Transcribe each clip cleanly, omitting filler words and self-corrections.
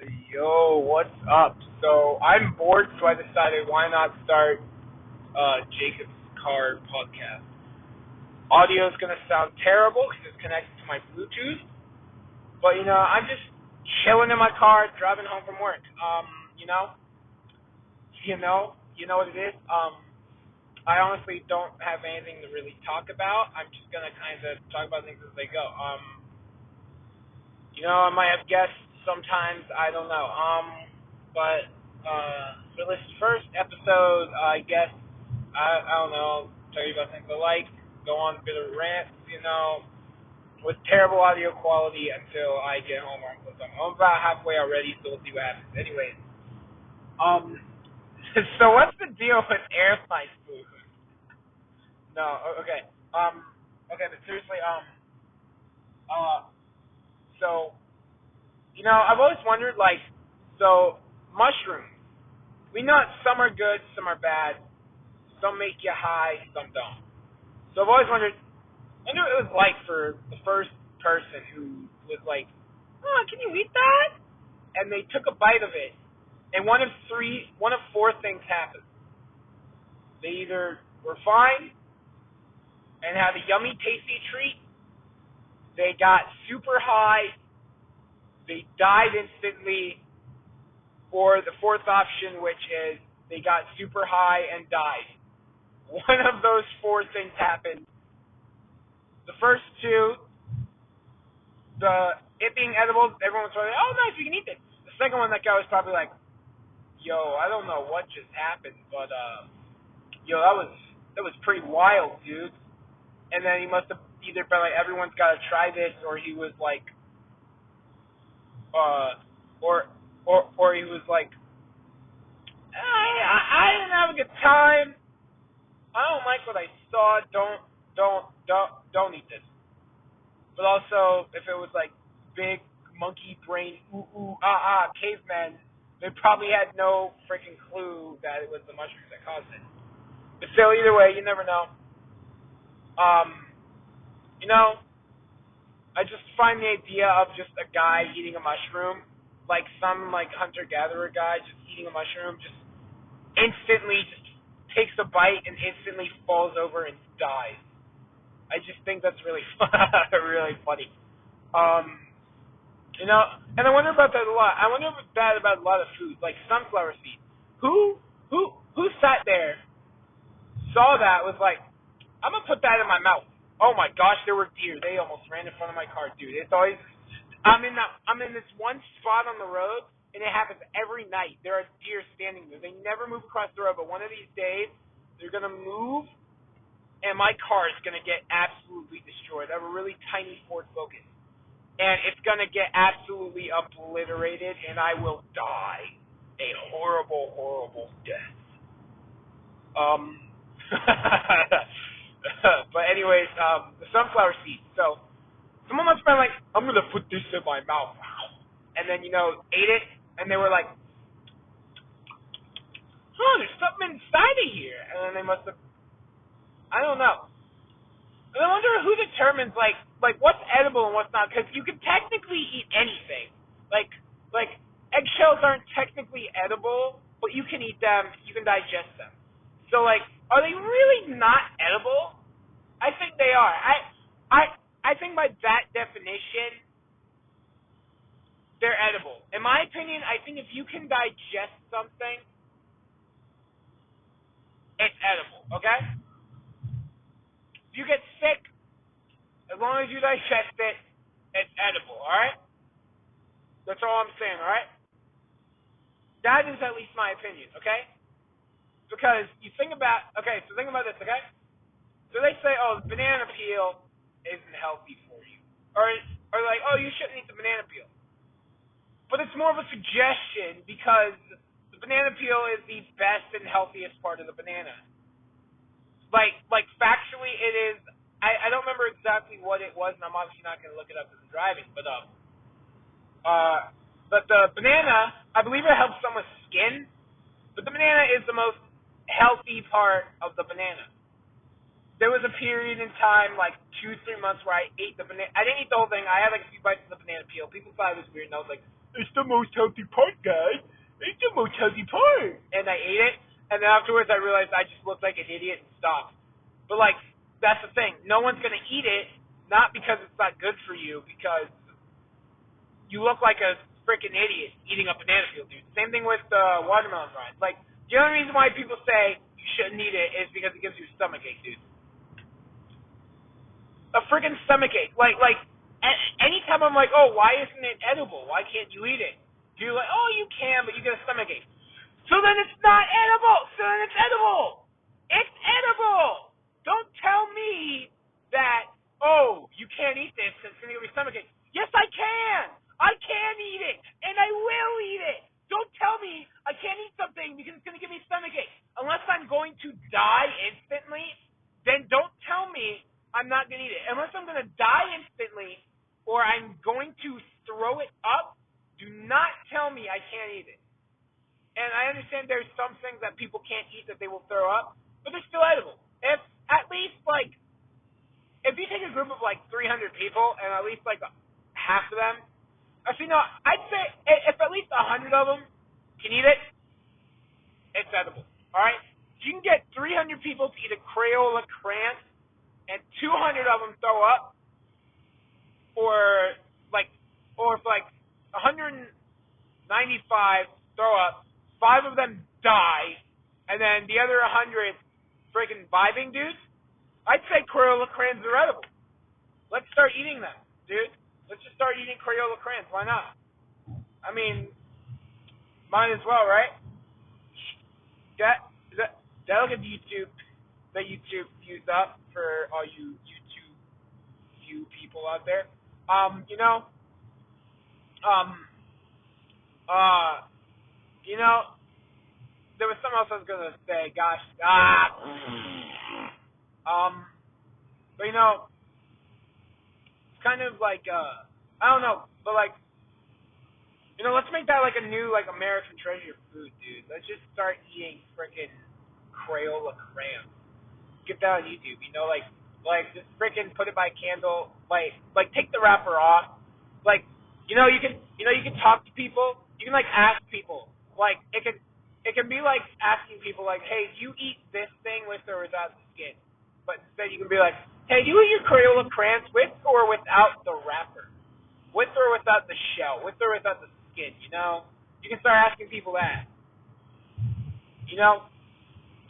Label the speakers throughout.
Speaker 1: Yo, what's up? So I'm bored, so I decided why not start Jacob's Car podcast. Audio is gonna sound terrible because it's connected to my Bluetooth, but I'm just chilling in my car, driving home from work. You know, you know what it is. I honestly don't have anything to really talk about. I'm just gonna kind of talk about things as they go. I might have guests sometimes. I don't know. But for this first episode, I guess I don't know. Tell you about things I like. Go on a bit of rants. With terrible audio quality until I get home. I'm about halfway already, so we'll see what happens. Anyways, um, so what's the deal with airline food? No, okay. Okay, but seriously, uh, so I've always wondered, like, so mushrooms. We know that some are good, some are bad. Some make you high, some don't. So I've always wondered. I knew what it was like for the first person who was like, "Oh, can you eat that?" And they took a bite of it, and one of four things happened. They either were fine and had a yummy, tasty treat. They got super high. They died instantly. Or the fourth option, which is they got super high and died. One of those four things happened. The first two, it being edible, everyone was probably, oh, nice, you can eat it. The second one, that guy was probably like, yo, I don't know what just happened, but yo, that was pretty wild, dude. And then he must have either been like, everyone's got to try this, or he was like, or he was like, I didn't have a good time. I don't like what I saw. Don't eat this. But also, if it was like big monkey brain cavemen, they probably had no freaking clue that it was the mushrooms that caused it. But still, either way, you never know. Um, you know, I just find the idea of just a guy eating a mushroom, like some like hunter gatherer guy just eating a mushroom, just instantly just takes a bite and instantly falls over and dies. I just think that's really really funny. Um, and I wonder about that a lot. I wonder about a lot of foods, like sunflower seeds. Who sat there, saw that, was like, I'm gonna put that in my mouth. Oh my gosh, there were deer. They almost ran in front of my car, dude. It's always I'm in this one spot on the road, and it happens every night. There are deer standing there. They never move across the road, but one of these days they're gonna move, and my car is gonna get absolutely destroyed. I have a really tiny Ford Focus, and it's gonna get absolutely obliterated, and I will die a horrible, horrible death. Um, but anyways, the sunflower seeds. So someone must have been like, I'm gonna put this in my mouth, and then ate it, and they were like, oh, there's something inside of here, and then they must have, I don't know. And I wonder who determines like what's edible and what's not, because you can technically eat anything. Like eggshells aren't technically edible, but you can eat them, you can digest them. So like, are they really not edible? I think they are. I think by that definition, they're edible. In my opinion, I think if you can digest something, it's edible. Okay? If you get sick, as long as you digest it, it's edible. All right? That's all I'm saying. All right? That is at least my opinion. Okay? Because you think about, so think about this. Okay? So they say, oh, the banana peel isn't healthy for you, or like, oh, you shouldn't eat the banana peel. But it's more of a suggestion because the banana peel is the best and healthiest part of the banana. Like factually, it is. I don't remember exactly what it was, and I'm obviously not going to look it up as I'm driving. But the banana, I believe it helps someone's skin. But the banana is the most healthy part of the banana. there was a period in time, like 2-3 months, where I ate the banana. I didn't eat the whole thing. I had like a few bites of the banana peel. People thought it was weird, and I was like, "It's the most healthy part, guys. It's the most healthy part." And I ate it, and then afterwards I realized I just looked like an idiot and stopped. But like, that's the thing. No one's gonna eat it, not because it's not good for you, because you look like a freaking idiot eating a banana peel, dude. Same thing with watermelon rinds. Like, the only reason why people say you shouldn't eat it is because it gives you a stomach ache, dude. A freaking stomach ache. Anytime I'm like, oh, why isn't it edible? Why can't you eat it? You're like, oh, you can, but you get a stomach ache. So then it's not edible. So then it's edible. It's edible. Don't tell me that, oh, you can't eat this because it's going to give me stomach ache. Yes, I can. I can eat it, and I will eat it. Don't tell me I can't eat something because it's going to give me stomach ache. Unless I'm going to die instantly, then don't tell me I'm not going to eat it. Unless I'm going to die instantly or I'm going to throw it up, do not tell me I can't eat it. And I understand there's some things that people can't eat that they will throw up, but they're still edible. If at least, like, if you take a group of, like, 300 people and at least, like, half of them, actually, no, I'd say if at least 100 of them can eat it, it's edible. All right? If you can get 300 people to eat a Crayola Krantz and 200 of them throw up, or if 195 throw up, 5 of them die, and then the other 100 freaking vibing dudes, I'd say Crayola Krantz are edible. Let's start eating them, dude. Let's just start eating Crayola Krantz. Why not? I mean, might as well, right? That look at the YouTube views up for all you YouTube view people out there. You know, you know, there was something else I was gonna say. Gosh, but you know, it's kind of like I don't know, but like, you know, let's make that like a new like American treasure food, dude. Let's just start eating freaking Crayola Krantz. Get that on YouTube, you know, like just freaking put it by a candle, like take the wrapper off, like you can talk to people, you can like ask people, like it can be like asking people like, hey, do you eat this thing with or without the skin? But instead you can be like, hey, do you eat your Crayola Krantz with or without the wrapper, with or without the shell, with or without the skin? You know, you can start asking people that, you know.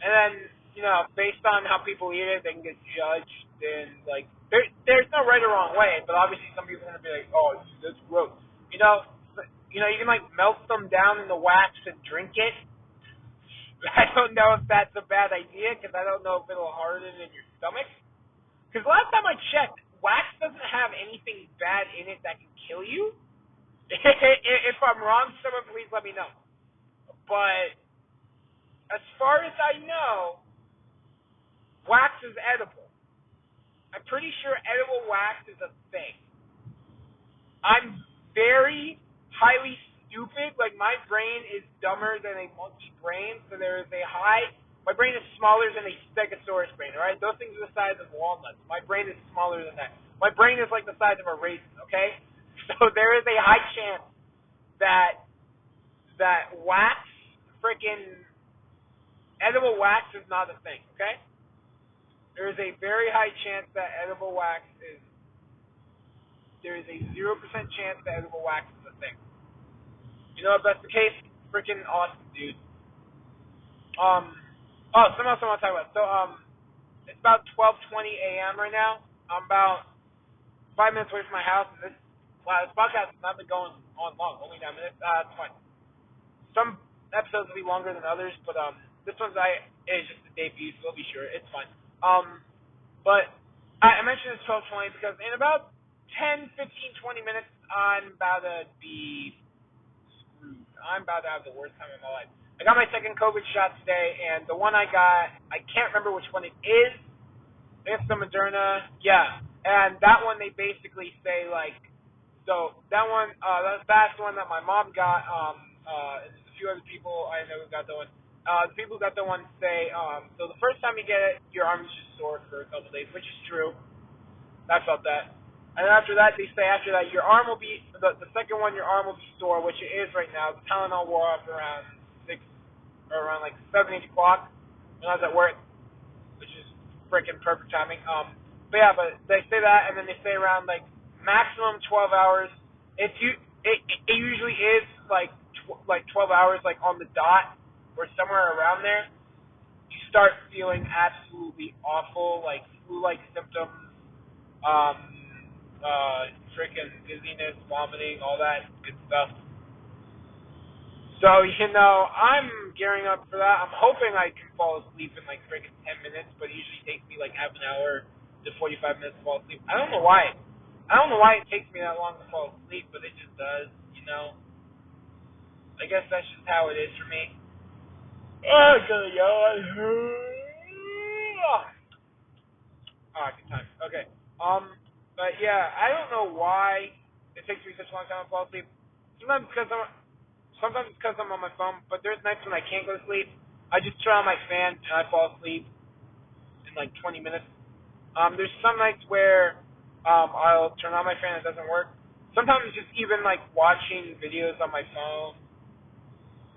Speaker 1: And then, you know, based on how people eat it, they can get judged. And, like, there's no right or wrong way, but obviously some people are going to be like, oh, that's gross. You know, you can, like, melt them down in the wax and drink it. I don't know if that's a bad idea, because I don't know if it'll harden in your stomach. Because last time I checked, wax doesn't have anything bad in it that can kill you. If I'm wrong, someone please let me know. But as far as I know, wax is edible. I'm pretty sure edible wax is a thing. I'm very highly stupid. Like, my brain is dumber than a monkey brain, so there is my brain is smaller than a stegosaurus brain, alright? Those things are the size of walnuts. My brain is smaller than that. My brain is like the size of a raisin, okay? So there is a high chance that wax, freaking edible wax is not a thing, okay? There is a very high chance that edible wax is, there is a 0% chance that edible wax is a thing. You know if that's the case? Freaking awesome, dude. Something else I want to talk about. So, it's about 12:20 a.m. right now. I'm about 5 minutes away from my house, and this podcast has not been going on long, only 9 minutes. It's fine. Some episodes will be longer than others, but, this one's is just a debut, so we'll be sure. It's fine. But I mentioned it's 12:20 because in about 10, 15, 20 minutes, I'm about to be screwed. I'm about to have the worst time of my life. I got my second COVID shot today, and the one I got, I can't remember which one it is. I think it's the Moderna. Yeah. And that one, they basically say, like, so that one, that's the one that my mom got, and there's a few other people I know who got that one. the people who got the one say, so the first time you get it, your arm is just sore for a couple of days, which is true. I felt that. And then after that, they say after that, your arm will be, the second one, your arm will be sore, which it is right now. The Tylenol wore off around 6, or around like 7, 8 o'clock when I was at work, which is freaking perfect timing. But yeah, but they say that, and then they say around like maximum 12 hours. It usually is like 12 hours like on the dot or somewhere around there. You start feeling absolutely awful, like flu-like symptoms, um, freaking dizziness, vomiting, all that good stuff. So, I'm gearing up for that. I'm hoping I can fall asleep in like freaking 10 minutes, but it usually takes me like half an hour to 45 minutes to fall asleep. I don't know why. I don't know why it takes me that long to fall asleep, but it just does. I guess that's just how it is for me. Oh, good yawn. Good time. Okay. But yeah, I don't know why it takes me such a long time to fall asleep. Sometimes it's because I'm on my phone, but there's nights when I can't go to sleep. I just turn on my fan and I fall asleep in like 20 minutes. There's some nights where I'll turn on my fan and it doesn't work. Sometimes it's just even like watching videos on my phone,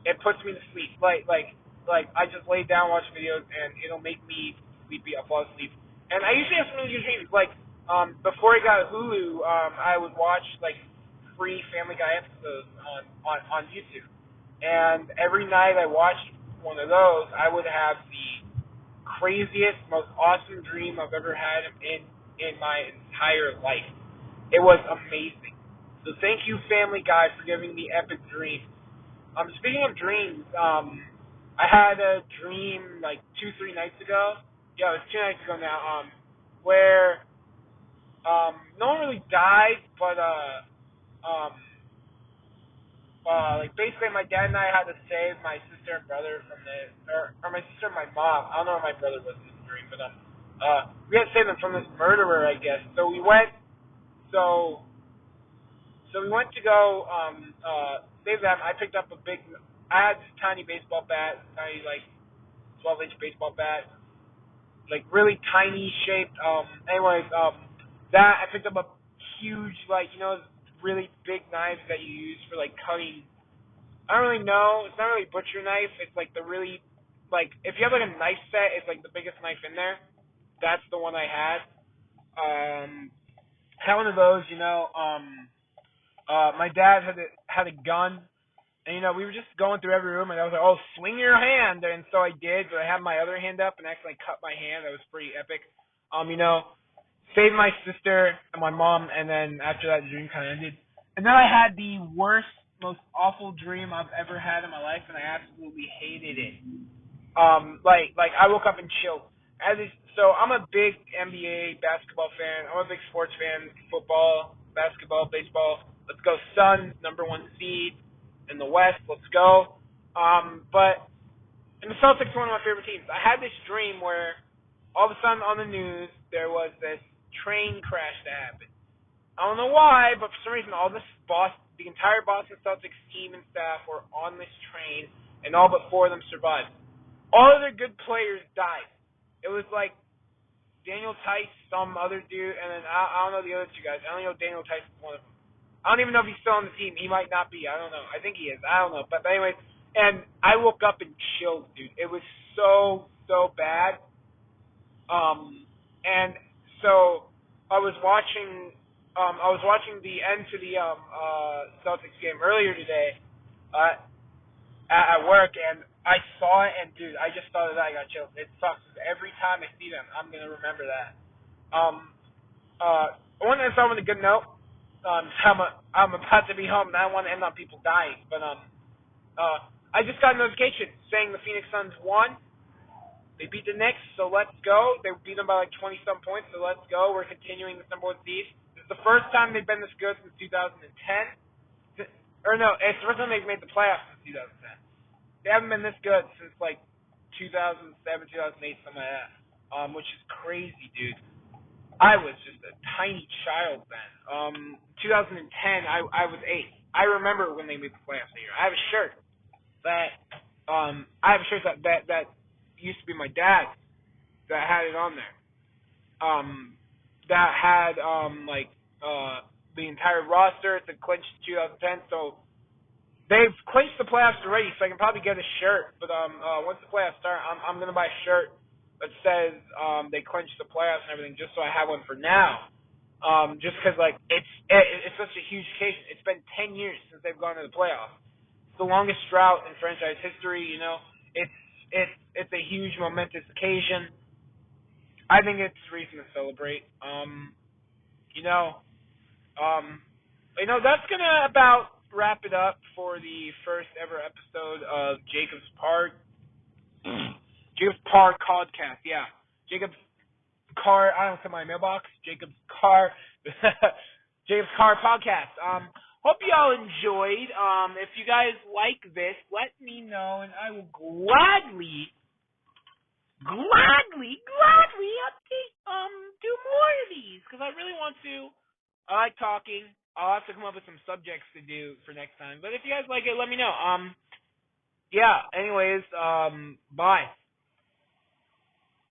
Speaker 1: it puts me to sleep. Like I just lay down, watch videos, and it'll make me sleepy. I'll fall asleep. And I usually have some really good dreams. Like before I got Hulu, I would watch like free Family Guy episodes on YouTube. And every night I watched one of those, I would have the craziest, most awesome dream I've ever had in my entire life. It was amazing. So thank you, Family Guy, for giving me epic dreams. Speaking of dreams, I had a dream like 2, 3 nights ago. Yeah, it was 2 nights ago now. Where no one really died, but um, like basically my dad and I had to save my sister and brother from or my sister and my mom. I don't know where my brother was in this dream, but we had to save them from this murderer, I guess. So we went. So we went to go save them. I picked up I had this tiny baseball bat, tiny like 12-inch baseball bat, like really tiny shaped. Anyways, that I picked up a huge really big knife that you use for like cutting. I don't really know. It's not really a butcher knife. It's like the really if you have like a knife set, it's like the biggest knife in there. That's the one I had. Had one of those. My dad had a gun, and we were just going through every room, and I was like, "Oh, swing your hand!" And so I did, but I had my other hand up and actually cut my hand. That was pretty epic. Saved my sister and my mom, and then after that, the dream kind of ended. And then I had the worst, most awful dream I've ever had in my life, and I absolutely hated it. Like I woke up and chilled. So I'm a big NBA basketball fan. I'm a big sports fan. Football, basketball, baseball. Let's go Suns, #1 seed in the West. Let's go. But and the Celtics are one of my favorite teams. I had this dream where all of a sudden on the news there was this train crash that happened. I don't know why, but for some reason the entire Boston Celtics team and staff were on this train, and all but 4 of them survived. All of their good players died. It was like Daniel Tice, some other dude, and then I don't know the other 2 guys. I only know Daniel Tice is one of them. I don't even know if he's still on the team. He might not be. I don't know. I think he is. I don't know. But anyways, and I woke up and chilled, dude. It was so bad. And so I was watching the end to the Celtics game earlier today at work, and I saw it, and dude, I just thought of that. I got chills. It sucks. Every time I see them, I'm gonna remember that. I want to start with a good note. I'm about to be home, and I don't want to end on people dying. But I just got a notification saying the Phoenix Suns won. They beat the Knicks, so let's go. They beat them by like 20-some points, so let's go. We're continuing the #1 seed. This is the first time they've been this good since 2010. Or no, it's the first time they've made the playoffs since 2010. They haven't been this good since like 2007, 2008, something like that. Which is crazy, dude. I was just a tiny child then. 2010, I was 8. I remember when they made the playoffs that year. I have a shirt that I have a shirt that used to be my dad's that had it on there. That had the entire roster to clinch 2010. So they've clinched the playoffs already, so I can probably get a shirt. But once the playoffs start, I'm gonna buy a shirt that says they clinched the playoffs and everything, just so I have one for now. Just because like it's such a huge occasion. It's been 10 years since they've gone to the playoffs. It's the longest drought in franchise history. You know, it's a huge momentous occasion. I think it's reason to celebrate. You know, um, that's gonna about wrap it up for the first ever episode of Jacob's Park. Jacob's Park podcast. Yeah, Jacob's Car. I don't know, my mailbox. Jacob's Car. Jacob's Car podcast. Hope y'all enjoyed. If you guys like this, let me know, and I will gladly update, do more of these, because I really want to. I like talking. I'll have to come up with some subjects to do for next time. But if you guys like it, let me know. Yeah. Anyways, bye.